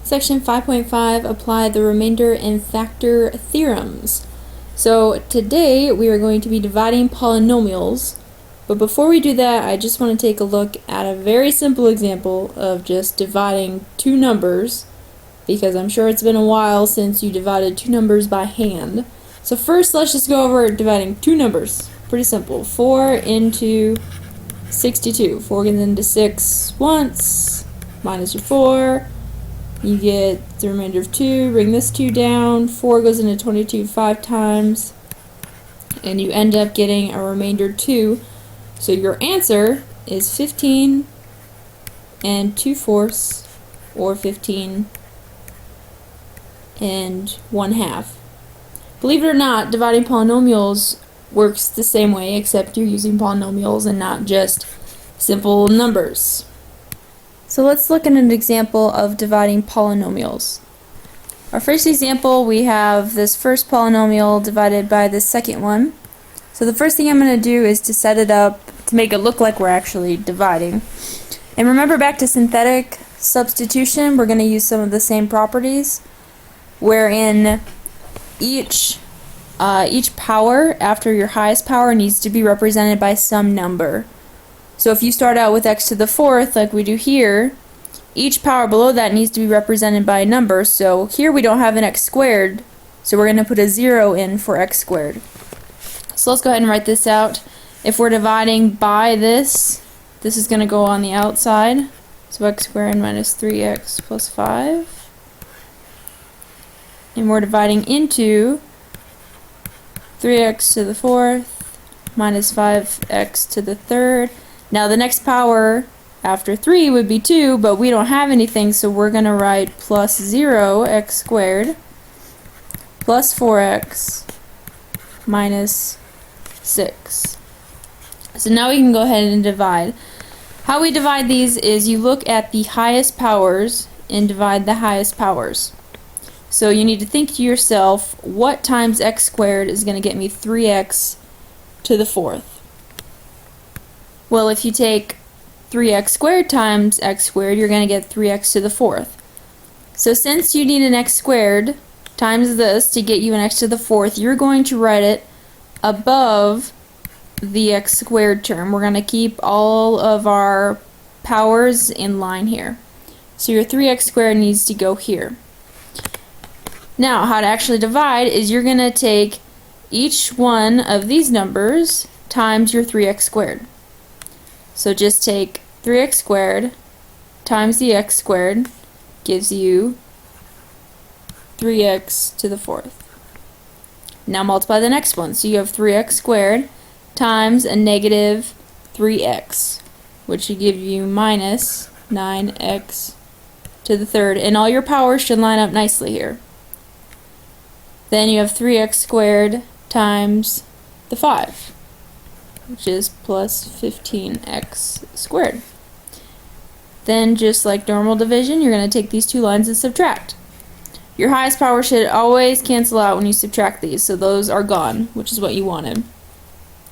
Section 5.5, apply the remainder and factor theorems. So today we are going to be dividing polynomials, but before we do that I just want to take a look at a very simple example of just dividing two numbers, because I'm sure it's been a while since you divided two numbers by hand. So first let's just go over dividing two numbers. Pretty simple. 4 into 62. 4 goes into 6 once, minus your 4. You get the remainder of 2, bring this 2 down, 4 goes into 22 5 times, and you end up getting a remainder 2. So your answer is 15 and 2/4, or 15 and 1/2. Believe it or not, dividing polynomials works the same way, except you're using polynomials and not just simple numbers. So let's look at an example of dividing polynomials. Our first example, we have this first polynomial divided by the second one. So the first thing I'm going to do is to set it up to make it look like we're actually dividing. And remember, back to synthetic substitution, we're going to use some of the same properties, wherein each power after your highest power needs to be represented by some number. So if you start out with x to the 4th, like we do here, each power below that needs to be represented by a number. So here we don't have an x squared, so we're going to put a 0 in for x squared. So let's go ahead and write this out. If we're dividing by this is going to go on the outside. So x squared minus 3x plus 5. And we're dividing into 3x to the 4th minus 5x to the 3rd. Now the next power after 3 would be 2, but we don't have anything, so we're going to write plus 0 x squared plus 4x minus 6. So now we can go ahead and divide. How we divide these is you look at the highest powers and divide the highest powers. So you need to think to yourself, what times x squared is going to get me 3x to the 4th? Well, if you take 3x squared times x squared, you're going to get 3x to the 4th. So since you need an x squared times this to get you an x to the 4th, you're going to write it above the x squared term. We're going to keep all of our powers in line here. So your 3x squared needs to go here. Now, how to actually divide is you're going to take each one of these numbers times your 3x squared. So just take 3x squared times the x squared gives you 3x to the 4th. Now multiply the next one. So you have 3x squared times a negative 3x, which should give you minus 9x to the 3rd. And all your powers should line up nicely here. Then you have 3x squared times the 5, which is plus 15x squared. Then, just like normal division, you're going to take these two lines and subtract. Your highest power should always cancel out when you subtract these, so those are gone, which is what you wanted.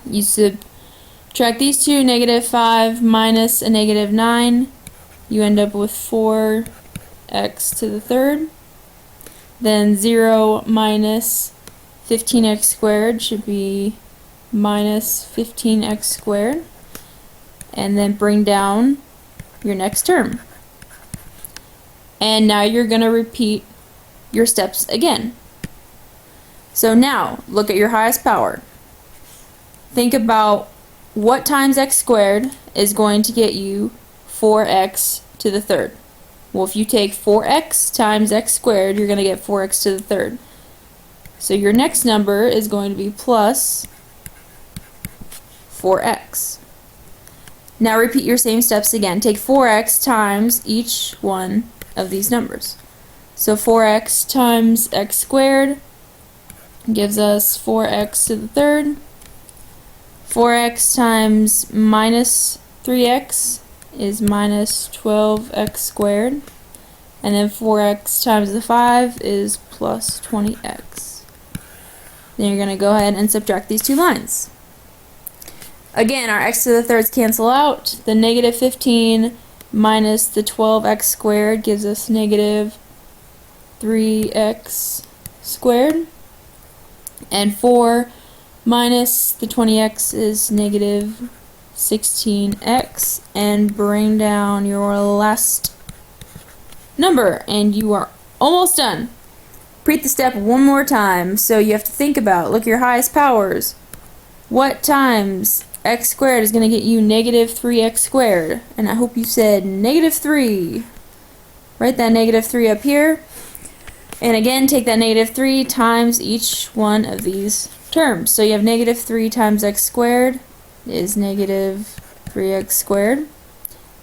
You subtract these two, negative 5 minus a negative 9, you end up with 4x to the 3rd. Then 0 minus 15x squared should be minus 15x squared, and then bring down your next term. And now you're going to repeat your steps again. So now look at your highest power. Think about what times x squared is going to get you 4x to the 3rd. Well, if you take 4x times x squared, you're going to get 4x to the 3rd. So your next number is going to be plus 4x. Now repeat your same steps again. Take 4x times each one of these numbers. So 4x times x squared gives us 4x to the 3rd. 4x times minus 3x is minus 12x squared. And then 4x times the 5 is plus 20x. Then you're going to go ahead and subtract these two lines. Again, our x to the thirds cancel out. The negative 15 minus the 12x squared gives us negative 3x squared. And 4 minus the 20x is negative 16x. And bring down your last number, and you are almost done. Repeat the step one more time. So you have to think about, look at your highest powers. What times x squared is going to get you negative 3x squared? And I hope you said negative 3. Write that negative 3 up here. And again, take that negative 3 times each one of these terms. So you have negative 3 times x squared is negative 3x squared.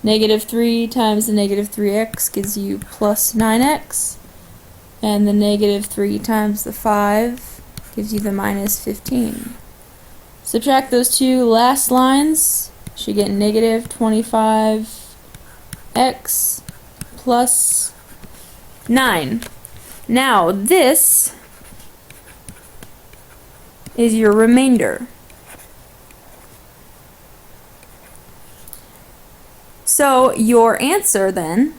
Negative 3 times the negative 3x gives you plus 9x. And the negative 3 times the 5 gives you the minus 15. Subtract those two last lines. You should get negative 25x plus 9. Now this is your remainder. So your answer then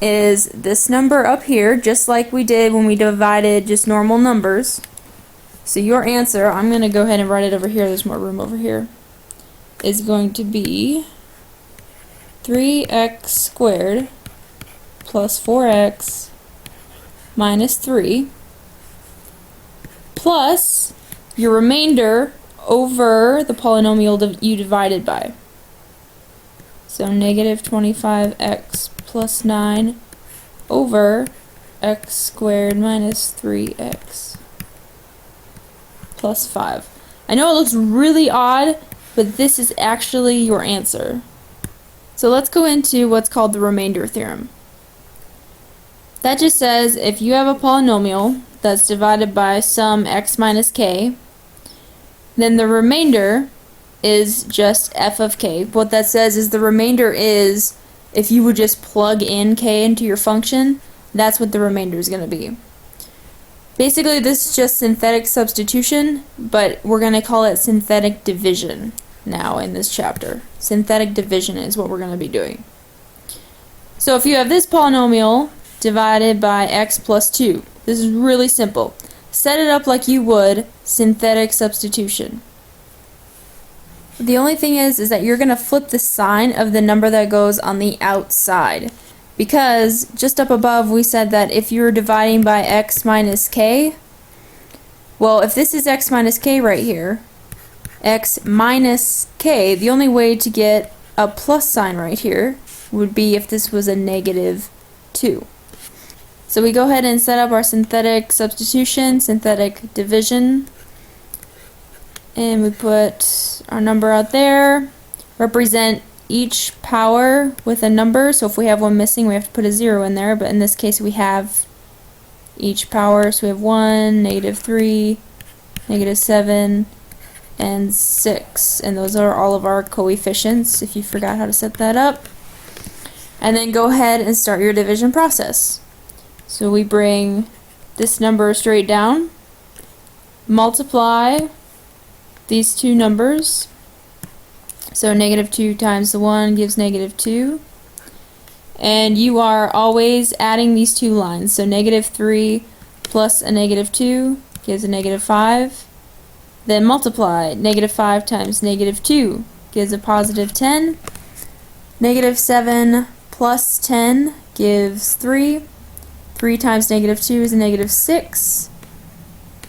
is this number up here, just like we did when we divided just normal numbers. So your answer, I'm going to go ahead and write it over here, there's more room over here, is going to be 3x squared plus 4x minus 3 plus your remainder over the polynomial you divided by. So negative 25x plus 9 over x squared minus 3x plus 5. I know it looks really odd, but this is actually your answer. So let's go into what's called the remainder theorem. That just says if you have a polynomial that's divided by some x minus k, then the remainder is just f of k. What that says is the remainder is, if you would just plug in k into your function, that's what the remainder is going to be. Basically, this is just synthetic substitution, but we're going to call it synthetic division now in this chapter. Synthetic division is what we're going to be doing. So if you have this polynomial divided by x plus 2, this is really simple. Set it up like you would synthetic substitution. The only thing is that you're going to flip the sign of the number that goes on the outside. Because just up above we said that if you're dividing by x minus k, well, if this is x minus k right here, x minus k, the only way to get a plus sign right here would be if this was a negative 2. So we go ahead and set up our synthetic substitution, synthetic division, and we put our number out there, represent each power with a number. So if we have one missing, we have to put a 0 in there, but in this case we have each power. So we have 1, negative 3, negative 7, and 6, and those are all of our coefficients if you forgot how to set that up. And then go ahead and start your division process. So we bring this number straight down, multiply these two numbers. So negative 2 times the 1 gives negative 2. And you are always adding these two lines. So negative 3 plus a negative 2 gives a negative 5. Then multiply. Negative 5 times negative 2 gives a positive 10. Negative 7 plus 10 gives 3. 3 times negative 2 is a negative 6.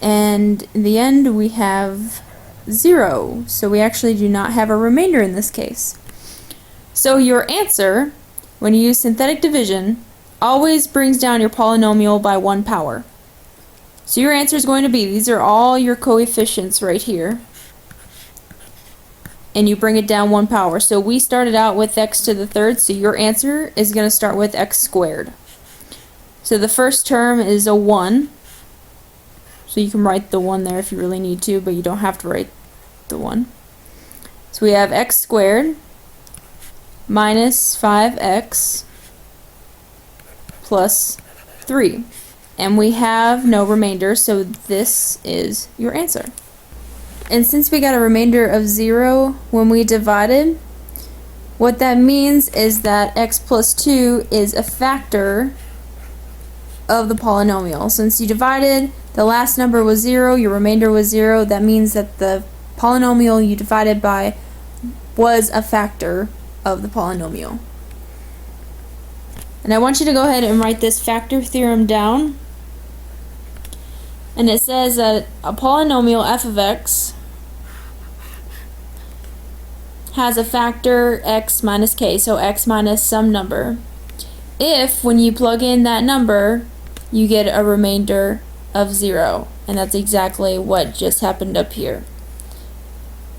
And in the end we have 0. So we actually do not have a remainder in this case. So your answer, when you use synthetic division, always brings down your polynomial by 1 power. So your answer is going to be, these are all your coefficients right here, and you bring it down 1 power. So we started out with x to the third, so your answer is going to start with x squared. So the first term is a 1. So you can write the 1 there if you really need to, but you don't have to write the 1. So we have x squared minus 5x plus 3. And we have no remainder, so this is your answer. And since we got a remainder of 0 when we divided, what that means is that x plus 2 is a factor of the polynomial. Since you divided, the last number was 0, your remainder was 0, that means that the polynomial you divided by was a factor of the polynomial. And I want you to go ahead and write this factor theorem down. And it says that a polynomial f of x has a factor x minus k, so x minus some number, if when you plug in that number you get a remainder of 0. And that's exactly what just happened up here.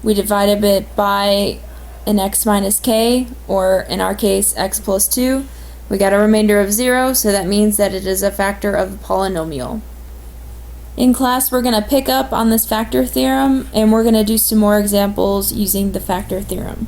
We divided it by an x minus k, or in our case x plus 2. We got a remainder of 0, so that means that it is a factor of the polynomial. In class, we're going to pick up on this factor theorem, and we're going to do some more examples using the factor theorem.